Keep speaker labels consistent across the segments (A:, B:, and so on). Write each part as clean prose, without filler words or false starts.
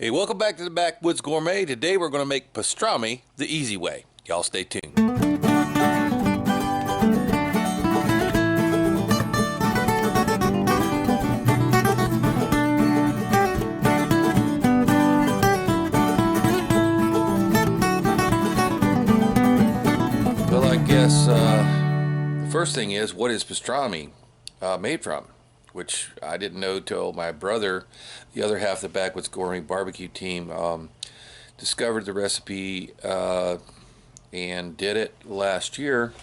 A: Hey, welcome back to the Backwoods Gourmet. Today we're going to make pastrami the easy way. Y'all stay tuned. Well, I guess the first thing is, what is pastrami made from? Which I didn't know till my brother, the other half of the Backwoods Gourmet barbecue team, discovered the recipe and did it last year.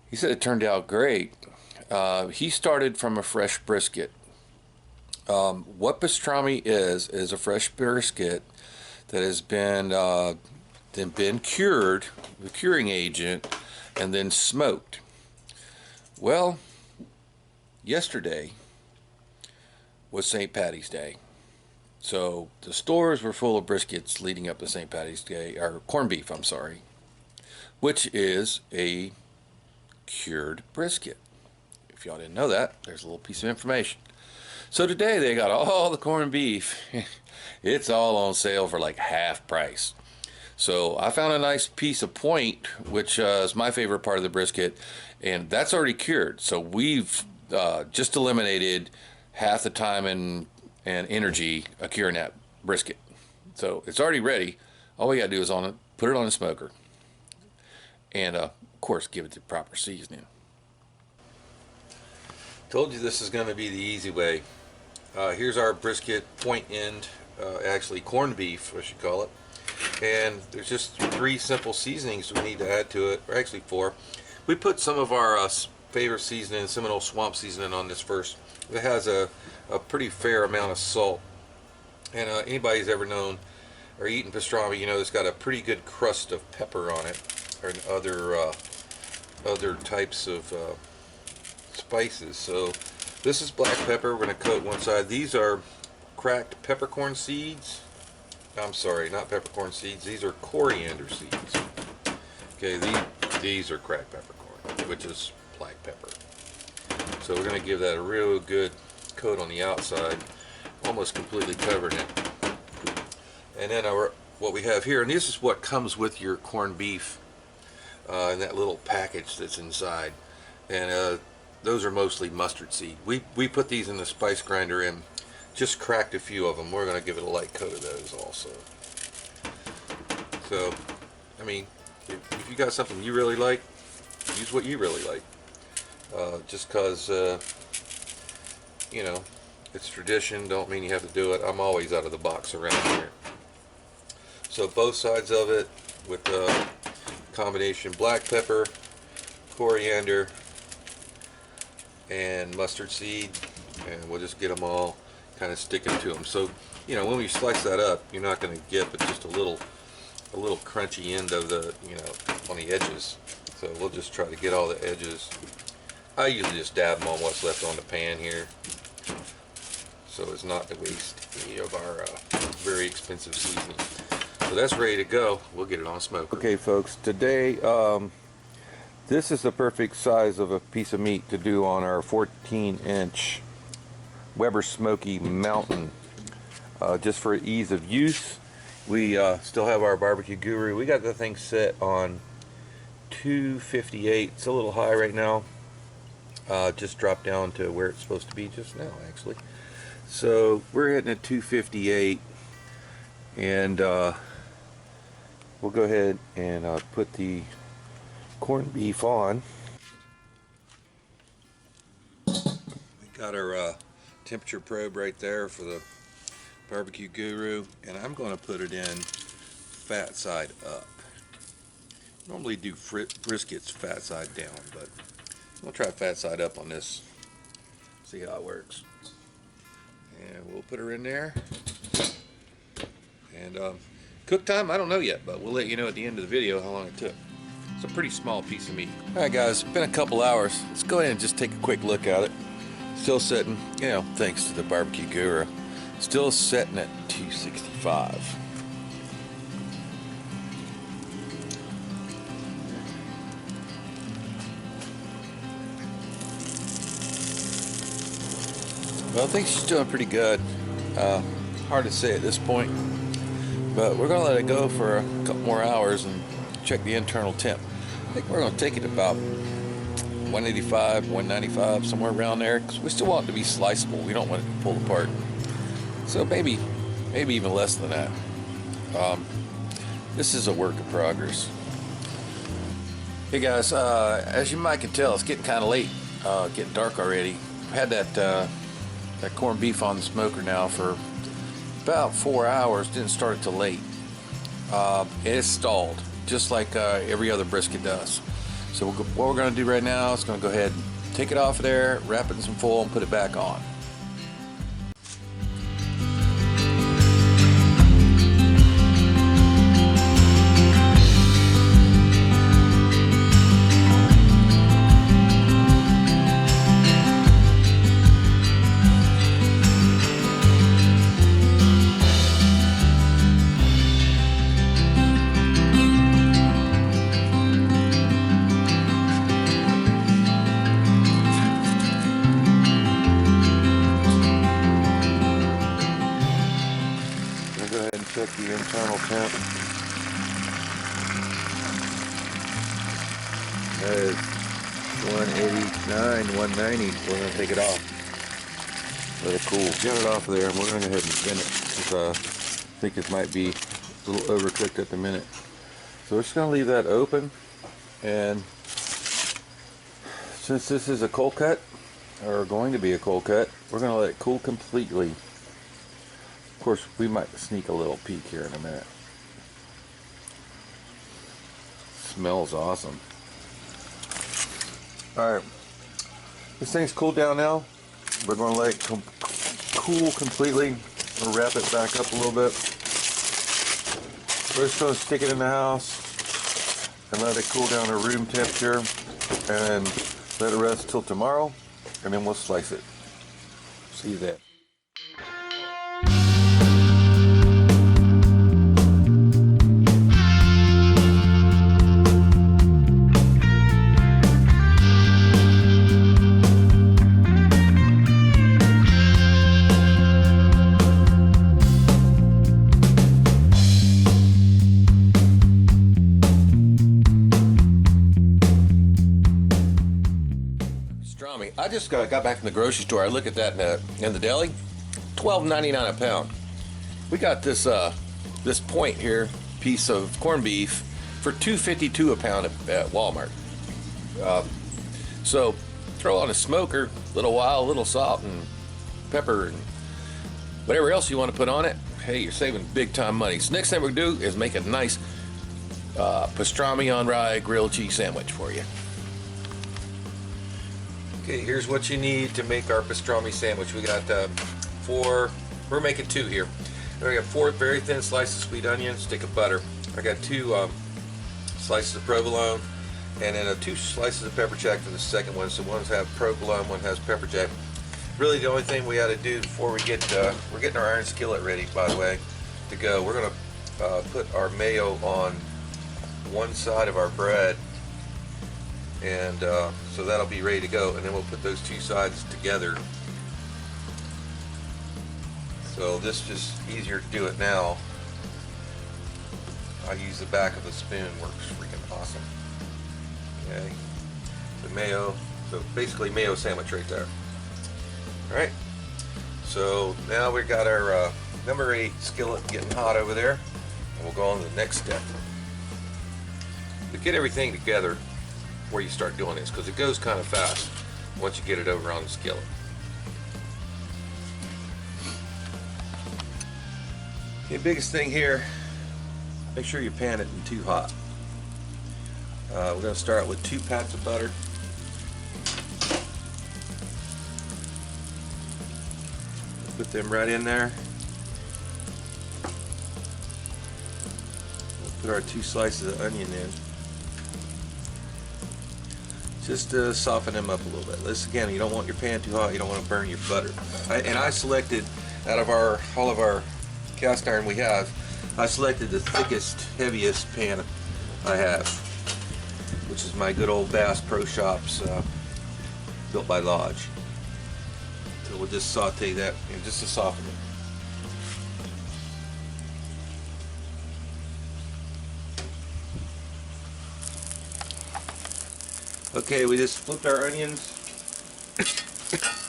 A: He said it turned out great. He started from a fresh brisket. What pastrami is a fresh brisket that has been cured with curing agent and then smoked. Well, yesterday was St. Patty's Day, so the stores were full of briskets leading up to St. Patty's Day, or corned beef, I'm sorry, which is a cured brisket. If y'all didn't know that, there's a little piece of information. So today they got all the corned beef. It's all on sale for like half price. So I found a nice piece of point, which is my favorite part of the brisket, and that's already cured. So we've just eliminated half the time and energy of curing that brisket. So it's already ready. All we gotta do is put it on a smoker, and of course give it the proper seasoning. Told you this is going to be the easy way. Here's our brisket point end, actually corned beef I should call it, and there's just 3 simple seasonings we need to add to it, or actually 4. We put some of our favorite seasoning, Seminole Swamp seasoning, on this first. It has a pretty fair amount of salt, and anybody who's ever known or eaten pastrami, you know it's got a pretty good crust of pepper on it, or other types of spices. So this is black pepper. We're going to coat one side. These are cracked peppercorn seeds. I'm sorry, not peppercorn seeds. These are coriander seeds. Okay, these are cracked peppercorn, which is black pepper. So we're going to give that a real good coat on the outside, almost completely covering it. And then what we have here, and this is what comes with your corned beef in that little package that's inside. And those are mostly mustard seed. We put these in the spice grinder and just cracked a few of them. We're going to give it a light coat of those also. So, I mean, if you got something you really like, use what you really like. Just because, you know, it's tradition, don't mean you have to do it. I'm always out of the box around here. So both sides of it with the combination black pepper, coriander, and mustard seed, and we'll just get them all kind of sticking to them. So, you know, when we slice that up, you're not going to get but just a little crunchy end of the, you know, on the edges. So we'll just try to get all the edges. I usually just dab them on what's left on the pan here, so it's not to waste any of our very expensive seasoning. So that's ready to go. We'll get it on smoke. Okay, folks, today this is the perfect size of a piece of meat to do on our 14-inch Weber Smoky Mountain. Just for ease of use, we still have our barbecue guru. We got the thing set on 258. It's a little high right now. Just dropped down to where it's supposed to be just now, actually. So we're hitting at 258, and we'll go ahead and put the corned beef on. We got our temperature probe right there for the barbecue guru, and I'm going to put it in fat side up. Normally do briskets fat side down, but we'll try fat side up on this, see how it works. And we'll put her in there. And cook time, I don't know yet, but we'll let you know at the end of the video how long it took. It's a pretty small piece of meat. Alright guys, it's been a couple hours. Let's go ahead and just take a quick look at it. Still sitting, you know, thanks to the barbecue guru, still sitting at 265. Well, I think she's doing pretty good. hard to say at this point, but we're gonna let it go for a couple more hours and check the internal temp. I think we're gonna take it about 185, 195, somewhere around there, because we still want it to be sliceable. We don't want it to pull apart. So maybe even less than that. This is a work in progress. Hey guys, as you might can tell, it's getting kind of late, getting dark already. I've had that corned beef on the smoker now for about 4 hours. Didn't start it till late. It's stalled, just like every other brisket does. So what we're going to do right now is going to go ahead and take it off of there, wrap it in some foil, and put it back on. Check the internal temp. That is 189, 190. We're going to take it off. Let it cool. Get it off of there, and we're going to go ahead and spin it, because I think it might be a little overcooked at the minute. So we're just going to leave that open, and since this is a cold cut, or going to be a cold cut, we're going to let it cool completely. Of course, we might sneak a little peek here in a minute. Smells awesome. Alright, this thing's cooled down now. We're going to let it cool completely. We'll wrap it back up a little bit. We're just going to stick it in the house and let it cool down to room temperature and let it rest till tomorrow, and then we'll slice it. See you then. I just got back from the grocery store. I look at that in the deli, $12.99 a pound. We got this this point here piece of corned beef for $2.52 a pound at Walmart. So throw on a smoker, a little little salt and pepper and whatever else you want to put on it. Hey, you're saving big time money. So next thing we're gonna do is make a nice pastrami on rye grilled cheese sandwich for you. Okay, here's what you need to make our pastrami sandwich. We got we're making two here. We got 4 very thin slices of sweet onion, stick of butter. I got 2 slices of provolone, and then 2 slices of pepper jack for the second one. So one has provolone, one has pepper jack. Really, the only thing we got to do before we get we're getting our iron skillet ready, by the way, to go. We're gonna put our mayo on one side of our bread. And so that'll be ready to go, and then we'll put those 2 sides together. So this is just easier to do it now. I use the back of the spoon, works freaking awesome. Okay, the mayo, so basically mayo sandwich right there. Alright, so now we've got our number 8 skillet getting hot over there, and we'll go on to the next step. To get everything together where you start doing this, because it goes kind of fast once you get it over on the skillet. The biggest thing here, make sure your pan isn't too hot. We're going to start with 2 pats of butter. Put them right in there. We'll put our 2 slices of onion in. Just to soften them up a little bit. This again, you don't want your pan too hot. You don't want to burn your butter. I selected, out of all of our cast iron we have, I selected the thickest, heaviest pan I have, which is my good old Bass Pro Shops, built by Lodge. So we'll just saute that just to soften it. Okay, we just flipped our onions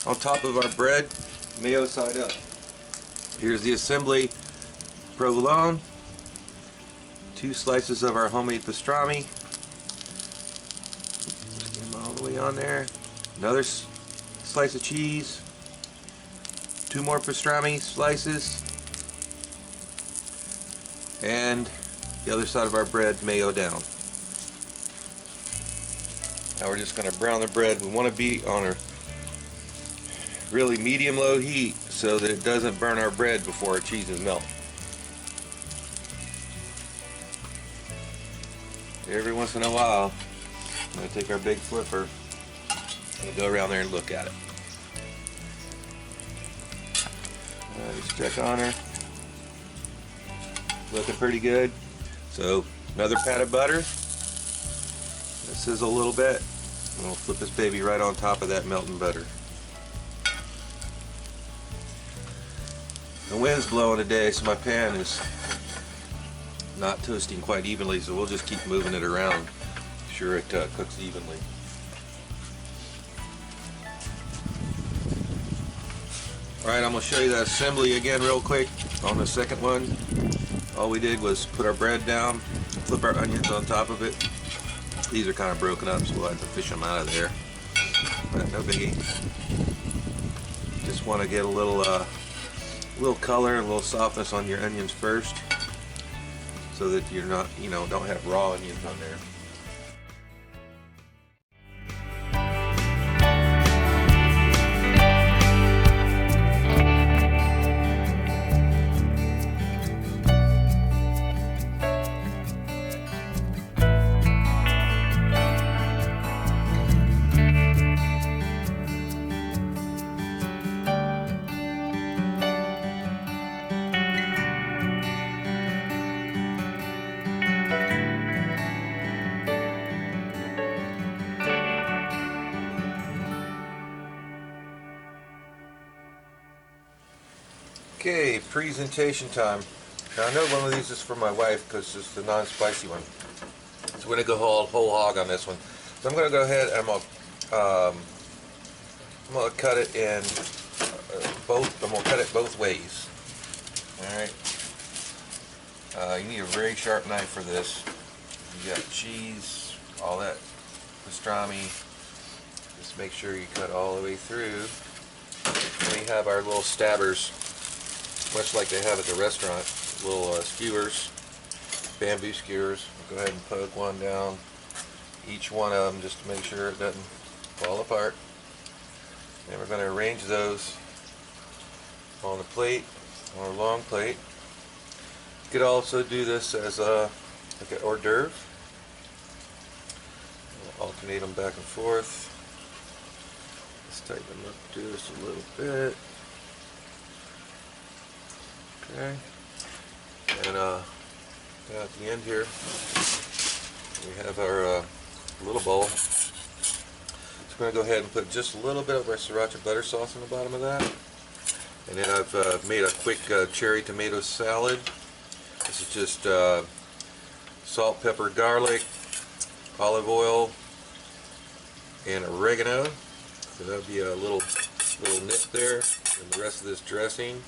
A: on top of our bread, mayo side up. Here's the assembly: provolone, 2 slices of our homemade pastrami, just get them all the way on there, another slice of cheese, 2 more pastrami slices, and the other side of our bread mayo down. Now we're just going to brown the bread. We want to be on a really medium-low heat so that it doesn't burn our bread before our cheeses melt. Every once in a while, I'm going to take our big flipper and go around there and look at it. Just check on her. Looking pretty good. So another pat of butter. Sizzle a little bit, and we'll flip this baby right on top of that melting butter. The wind's blowing today, so my pan is not toasting quite evenly, so we'll just keep moving it around, make sure it cooks evenly. Alright, I'm going to show you the assembly again real quick on the second one. All we did was put our bread down, flip our onions on top of it. These are kind of broken up, so we'll have to fish them out of there. But no biggie. Just want to get a little color and a little softness on your onions first, so that you're not, don't have raw onions on there. Okay, presentation time. Now I know one of these is for my wife because it's the non-spicy one. So we're going to go whole hog on this one. So I'm going to go ahead and I'm going to cut it in I'm going to cut it both ways. Alright. You need a very sharp knife for this. You got cheese, all that pastrami. Just make sure you cut all the way through. And we have our little stabbers, much like they have at the restaurant, little skewers, bamboo skewers. We'll go ahead and poke one down each one of them just to make sure it doesn't fall apart. And we're going to arrange those on the plate, on a long plate. You could also do this as like an hors d'oeuvre. We'll alternate them back and forth. Let's tighten them up just a little bit. Okay, and down at the end here, we have our little bowl. So we're going to go ahead and put just a little bit of our sriracha butter sauce on the bottom of that. And then I've made a quick cherry tomato salad. This is just salt, pepper, garlic, olive oil, and oregano. So that'll be a little nip there, and the rest of this dressing.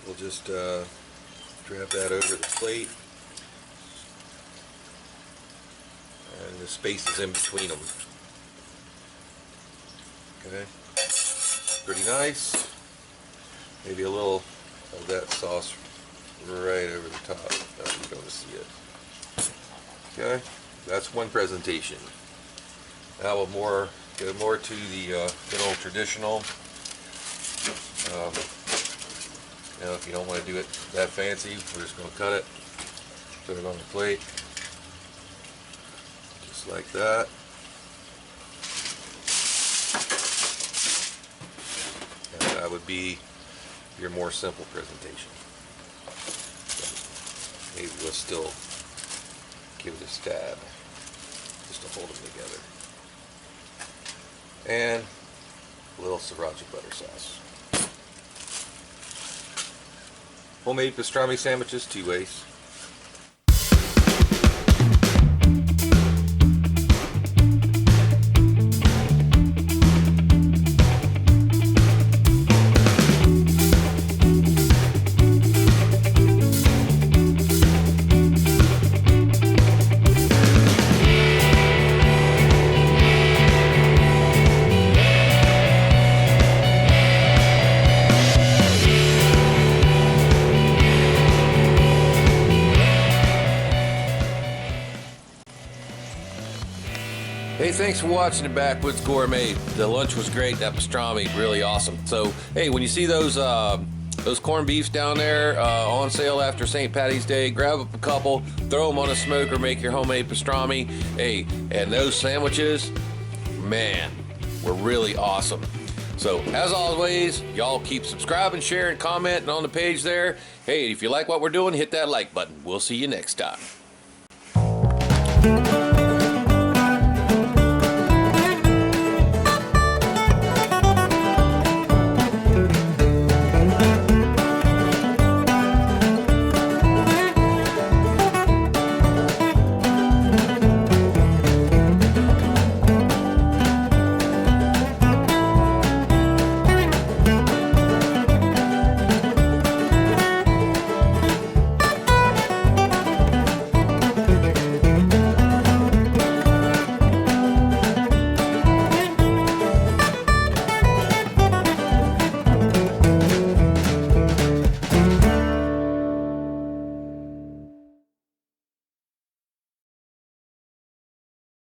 A: We'll just drop that over the plate, and the spaces in between them. Okay, pretty nice. Maybe a little of that sauce right over the top. That's you're going to see it. Okay, that's one presentation. Now we'll go more to the good old traditional. If you don't want to do it that fancy, we're just going to cut it, put it on the plate, just like that. And that would be your more simple presentation. Maybe we'll still give it a stab, just to hold them together. And a little sriracha butter sauce. Homemade pastrami sandwiches 2 ways.
B: Hey, thanks for watching the Backwoods Gourmet. The lunch was great. That pastrami, really awesome. So, hey, when you see those corned beefs down there on sale after St. Patty's Day, grab up a couple, throw them on a smoker, make your homemade pastrami. Hey, and those sandwiches, man, were really awesome. So, as always, y'all keep subscribing, sharing, commenting on the page there. Hey, if you like what we're doing, hit that like button. We'll see you next time.